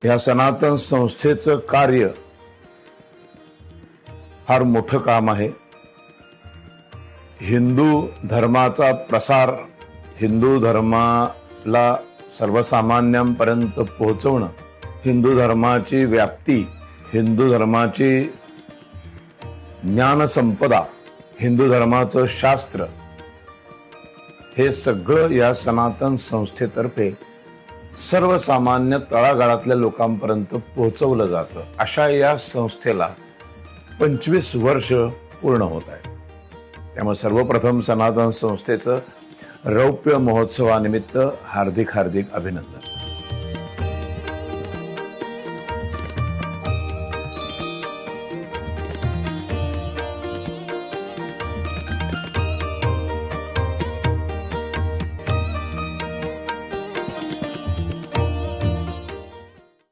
या सनातन संस्थेचं कार्य फार मोठं काम आहे। हिंदू धर्माचा प्रसार, हिंदू धर्माला सर्वसामान्यांपर्यंत पोहोचवणं, हिंदू धर्माची व्याप्ती, हिंदू धर्माची ज्ञानसंपदा, हिंदू धर्माचं शास्त्र, हे सगळं या सनातन संस्थेतर्फे सर्वसामान्य तळागाळातल्या लोकांपर्यंत पोहोचवलं जातं। अशा या संस्थेला 25 वर्ष पूर्ण होत आहे। त्यामुळे सर्वप्रथम सनातन संस्थेचं रौप्य महोत्सवानिमित्त हार्दिक अभिनंदन।